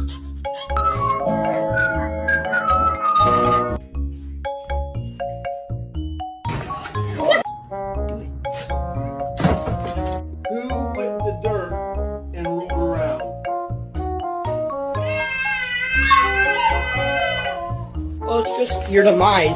Who went in the dirt and rolled around? Oh, it's just your demise.